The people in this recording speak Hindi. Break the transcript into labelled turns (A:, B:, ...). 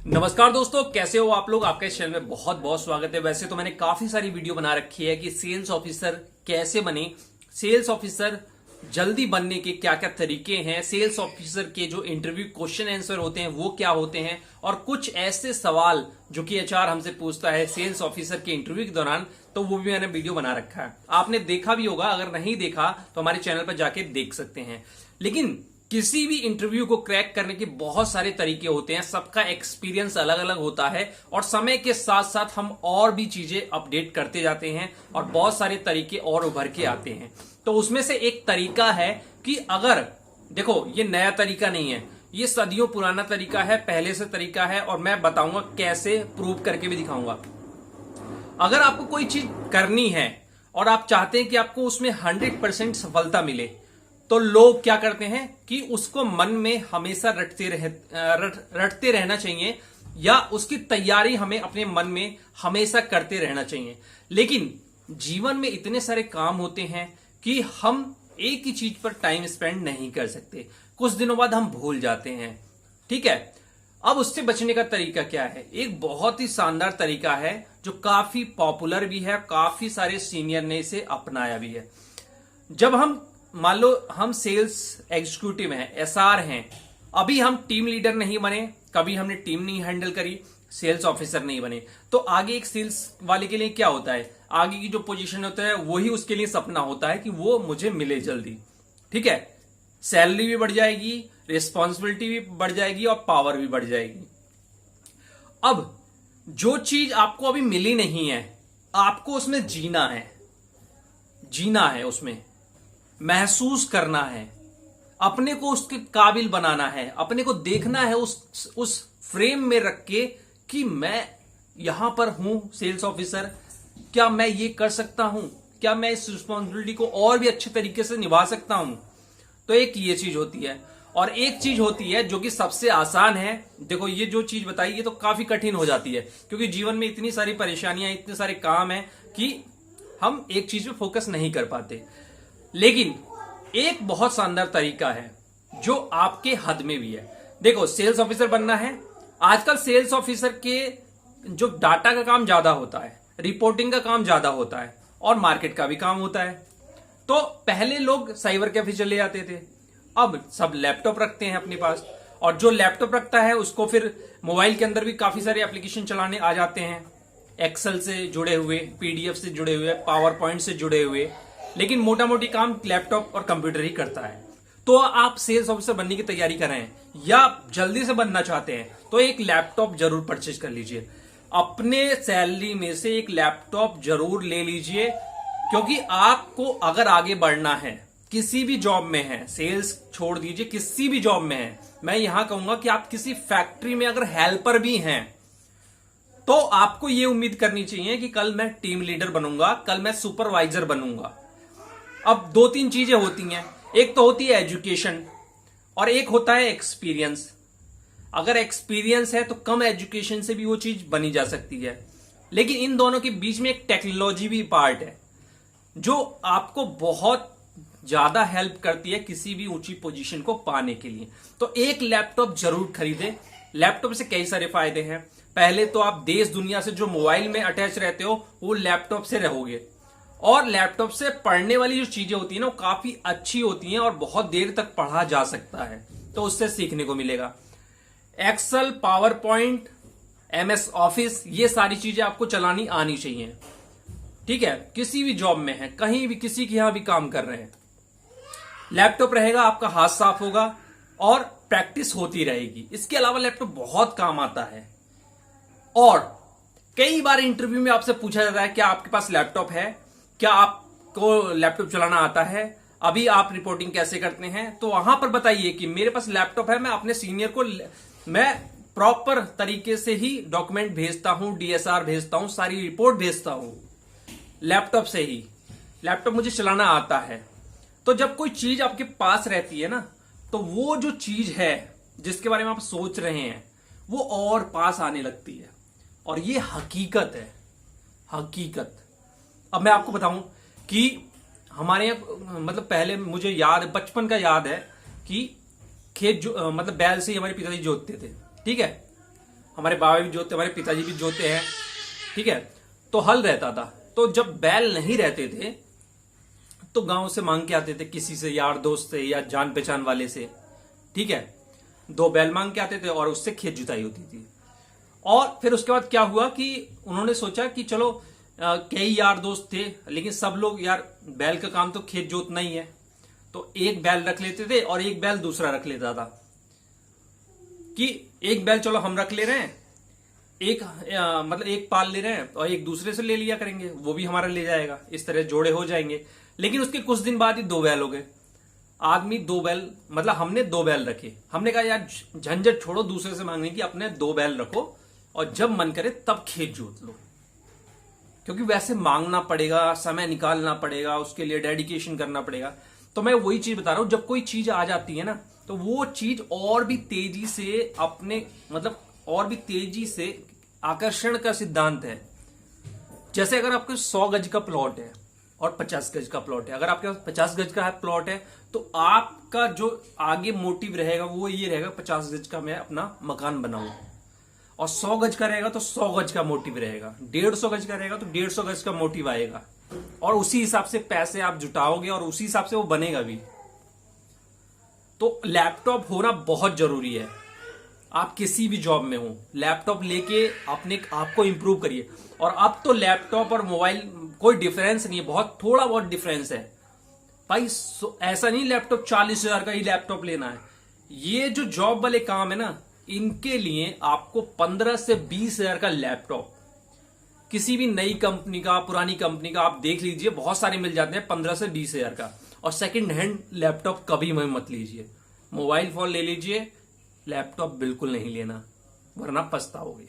A: नमस्कार दोस्तों, कैसे हो आप लोग। आपके चैनल में बहुत बहुत स्वागत है। वैसे तो मैंने काफी सारी वीडियो बना रखी है कि सेल्स ऑफिसर कैसे बने, सेल्स ऑफिसर जल्दी बनने के क्या क्या तरीके हैं, सेल्स ऑफिसर के जो इंटरव्यू क्वेश्चन आंसर होते हैं वो क्या होते हैं, और कुछ ऐसे सवाल जो कि एचआर हमसे पूछता है सेल्स ऑफिसर के इंटरव्यू के दौरान, तो वो भी मैंने वीडियो बना रखा है। आपने देखा भी होगा, अगर नहीं देखा तो हमारे चैनल पर जाके देख सकते हैं। लेकिन किसी भी इंटरव्यू को क्रैक करने के बहुत सारे तरीके होते हैं, सबका एक्सपीरियंस अलग अलग होता है, और समय के साथ साथ हम और भी चीजें अपडेट करते जाते हैं और बहुत सारे तरीके और उभर के आते हैं। तो उसमें से एक तरीका है कि अगर देखो, ये नया तरीका नहीं है, ये सदियों पुराना तरीका है, पहले से तरीका है, और मैं बताऊंगा कैसे, प्रूव करके भी दिखाऊंगा। अगर आपको कोई चीज करनी है और आप चाहते हैं कि आपको उसमें 100% सफलता मिले, तो लोग क्या करते हैं कि उसको मन में हमेशा रटते रहना चाहिए, या उसकी तैयारी हमें अपने मन में हमेशा करते रहना चाहिए। लेकिन जीवन में इतने सारे काम होते हैं कि हम एक ही चीज पर टाइम स्पेंड नहीं कर सकते, कुछ दिनों बाद हम भूल जाते हैं। ठीक है, अब उससे बचने का तरीका क्या है? एक बहुत ही शानदार तरीका है जो काफी पॉपुलर भी है, काफी सारे सीनियर ने इसे अपनाया भी है। जब हम मान लो हम सेल्स एग्जीक्यूटिव हैं, एसआर हैं, अभी हम टीम लीडर नहीं बने, कभी हमने टीम नहीं हैंडल करी, सेल्स ऑफिसर नहीं बने, तो आगे एक सेल्स वाले के लिए क्या होता है, आगे की जो पोजीशन होता है वही उसके लिए सपना होता है कि वो मुझे मिले जल्दी। ठीक है, सैलरी भी बढ़ जाएगी, रिस्पॉन्सिबिलिटी भी बढ़ जाएगी और पावर भी बढ़ जाएगी। अब जो चीज आपको अभी मिली नहीं है, आपको उसमें जीना है, उसमें महसूस करना है, अपने को उसके काबिल बनाना है, अपने को देखना है उस फ्रेम में रख के कि मैं यहां पर हूं सेल्स ऑफिसर, क्या मैं ये कर सकता हूं, क्या मैं इस रिस्पॉन्सिबिलिटी को और भी अच्छे तरीके से निभा सकता हूं। तो एक ये चीज होती है, और एक चीज होती है जो कि सबसे आसान है। देखो, ये जो चीज बताई ये तो काफी कठिन हो जाती है, क्योंकि जीवन में इतनी सारी परेशानियां, इतने सारे काम है कि हम एक चीज पे फोकस नहीं कर पाते। लेकिन एक बहुत शानदार तरीका है जो आपके हद में भी है। देखो, सेल्स ऑफिसर बनना है, आजकल सेल्स ऑफिसर के जो डाटा का काम ज्यादा होता है, रिपोर्टिंग का काम ज्यादा होता है, और मार्केट का भी काम होता है। तो पहले लोग साइबर कैफे चले जाते थे, अब सब लैपटॉप रखते हैं अपने पास, और जो लैपटॉप रखता है उसको फिर मोबाइल के अंदर भी काफी सारे एप्लीकेशन चलाने आ जाते हैं, एक्सेल से जुड़े हुए, पीडीएफ से जुड़े हुए, पावर पॉइंट से जुड़े हुए। लेकिन मोटा मोटी काम लैपटॉप और कंप्यूटर ही करता है। तो आप सेल्स ऑफिसर बनने की तैयारी कर रहे हैं या जल्दी से बनना चाहते हैं, तो एक लैपटॉप जरूर परचेज कर लीजिए। अपने सैलरी में से एक लैपटॉप जरूर ले लीजिए, क्योंकि आपको अगर आगे बढ़ना है, किसी भी जॉब में है, सेल्स छोड़ दीजिए, किसी भी जॉब में है, मैं यहां कहूंगा कि आप किसी फैक्ट्री में अगर हेल्पर भी हैं, तो आपको यह उम्मीद करनी चाहिए कि कल मैं टीम लीडर बनूंगा, कल मैं सुपरवाइजर बनूंगा। अब दो तीन चीजें होती हैं, एक तो होती है एजुकेशन और एक होता है एक्सपीरियंस। अगर एक्सपीरियंस है तो कम एजुकेशन से भी वो चीज बनी जा सकती है, लेकिन इन दोनों के बीच में एक टेक्नोलॉजी भी पार्ट है जो आपको बहुत ज्यादा हेल्प करती है किसी भी ऊंची पोजीशन को पाने के लिए। तो एक लैपटॉप जरूर खरीदें। लैपटॉप से कई सारे फायदे हैं। पहले तो आप देश दुनिया से जो मोबाइल में अटैच रहते हो वो लैपटॉप से रहोगे, और लैपटॉप से पढ़ने वाली जो चीजें होती है ना वो काफी अच्छी होती हैं और बहुत देर तक पढ़ा जा सकता है, तो उससे सीखने को मिलेगा। Excel, PowerPoint, MS Office, ये सारी चीजें आपको चलानी आनी चाहिए। ठीक है, किसी भी जॉब में है, कहीं भी, किसी के यहां भी काम कर रहे हैं, लैपटॉप रहेगा, आपका हाथ साफ होगा और प्रैक्टिस होती रहेगी। इसके अलावा लैपटॉप बहुत काम आता है। और कई बार इंटरव्यू में आपसे पूछा जाता है क्या आपके पास लैपटॉप है, क्या आपको लैपटॉप चलाना आता है, अभी आप रिपोर्टिंग कैसे करते हैं, तो वहां पर बताइए कि मेरे पास लैपटॉप है, मैं अपने सीनियर को मैं प्रॉपर तरीके से ही डॉक्यूमेंट भेजता हूं, डीएसआर भेजता हूं, सारी रिपोर्ट भेजता हूं लैपटॉप से ही, लैपटॉप मुझे चलाना आता है। तो जब कोई चीज आपके पास रहती है ना, तो वो जो चीज है जिसके बारे में आप सोच रहे हैं वो और पास आने लगती है, और ये हकीकत है, हकीकत। अब मैं आपको बताऊं कि हमारे यहाँ, मतलब पहले मुझे याद है, बचपन का याद है कि खेत जो मतलब बैल से ही हमारे पिताजी जोतते थे। ठीक है, हमारे बाबा भी जोते, हमारे पिताजी भी जोते हैं, ठीक है। तो हल रहता था, तो जब बैल नहीं रहते थे तो गांव से मांग के आते थे, किसी से, यार दोस्त से या जान पहचान वाले से, ठीक है। 2 बैल मांग के आते थे और उससे खेत जुताई होती थी। और फिर उसके बाद क्या हुआ कि उन्होंने सोचा कि चलो कई यार दोस्त थे, लेकिन सब लोग यार बैल का काम तो खेत जोतना ही है, तो एक बैल रख लेते थे और एक बैल दूसरा रख लेता था कि एक बैल चलो हम रख ले रहे हैं, एक मतलब एक पाल ले रहे हैं और एक दूसरे से ले लिया करेंगे, वो भी हमारा ले जाएगा, इस तरह जोड़े हो जाएंगे। लेकिन उसके कुछ दिन बाद ही 2 बैल हो गए। आदमी 2 बैल, मतलब हमने 2 बैल रखे। हमने कहा यार झंझट छोड़ो दूसरे से मांगने की, अपने 2 बैल रखो और जब मन करे तब खेत जोत लो, क्योंकि वैसे मांगना पड़ेगा, समय निकालना पड़ेगा, उसके लिए डेडिकेशन करना पड़ेगा। तो मैं वही चीज बता रहा हूं, जब कोई चीज आ जाती है ना, तो वो चीज और भी तेजी से अपने, मतलब और भी तेजी से, आकर्षण का सिद्धांत है। जैसे अगर आपके 100 गज का प्लॉट है और 50 गज का प्लॉट है, अगर आपके पास 50 गज का प्लॉट है तो आपका जो आगे मोटिव रहेगा वो ये रहेगा, 50 गज का मैं अपना मकान बनाऊं। और 100 गज का रहेगा तो 100 गज का मोटिव रहेगा, 150 गज का रहेगा तो 150 गज का मोटिव आएगा, और उसी हिसाब से पैसे आप जुटाओगे और उसी हिसाब से वो बनेगा भी। तो लैपटॉप होना बहुत जरूरी है। आप किसी भी जॉब में हो, लैपटॉप लेके अपने आप को इंप्रूव करिए। और अब तो लैपटॉप और मोबाइल कोई डिफरेंस नहीं है, बहुत थोड़ा बहुत डिफरेंस है भाई। ऐसा नहीं लैपटॉप 40,000 का ही लैपटॉप लेना है। ये जो जॉब वाले काम है ना, इनके लिए आपको 15 से 20,000 का लैपटॉप, किसी भी नई कंपनी का, पुरानी कंपनी का आप देख लीजिए, बहुत सारे मिल जाते हैं 15 से 20,000 का। और सेकंड हैंड लैपटॉप कभी मत लीजिए। मोबाइल फोन ले लीजिए, लैपटॉप बिल्कुल नहीं लेना, वरना पछताओगे।